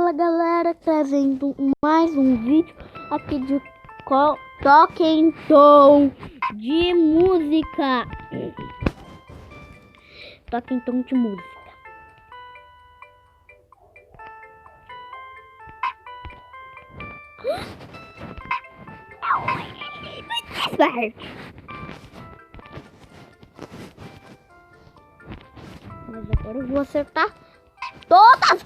Fala galera, trazendo mais um vídeo aqui de Talking Tom de música. Talking Tom de música. Mas agora eu vou acertar todas.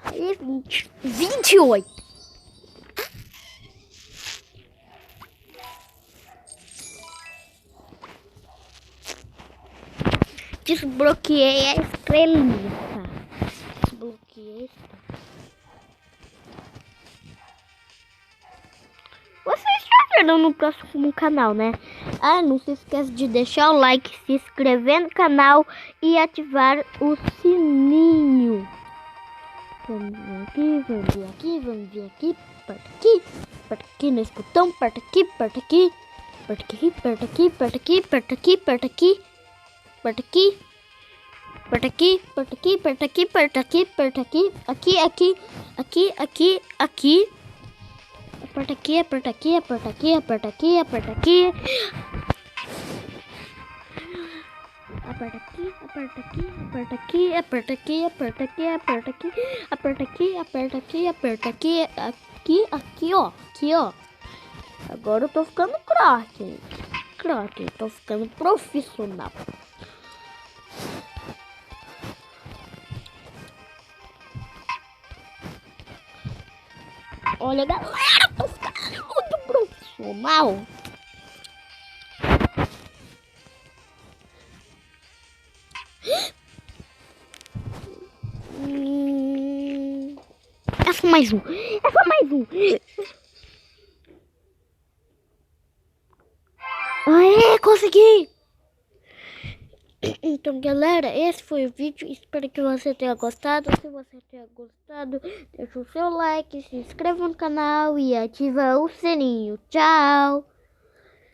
Aí, 28. Desbloqueei a estrelinha, tá? Desbloqueei. Vocês já viram no próximo canal, né? Ah, não se esqueça de deixar o like, se inscrever no canal e ativar o sininho. Vamos vir aqui, vamos vir aqui, vamos vir aqui, aperta aqui nesse botão, aperta aqui, aperta aqui, aperta aqui, aperta aqui, aperta aqui, aperta aqui, aperta aqui. Aperta aqui, aperta aqui, aperta aqui, aperta aqui, aperta aqui, aperta aqui, aqui, aqui, aqui. Aperta aqui, aperta aqui, aperta aqui, aperta aqui, aperta aqui. Aperta aqui, aperta aqui, aperta aqui, aperta aqui, aperta aqui, aperta aqui, aperta aqui, aperta aqui, aperta aqui, aqui, ó, aqui, ó. Agora eu tô ficando craque, tô ficando profissional. Olha, galera, tô ficando muito profissional. É só mais um. É só mais um. Aê, consegui! Então, galera, esse foi o vídeo. Espero que você tenha gostado. Se você tenha gostado, deixa o seu like, se inscreva no canal e ativa o sininho. Tchau!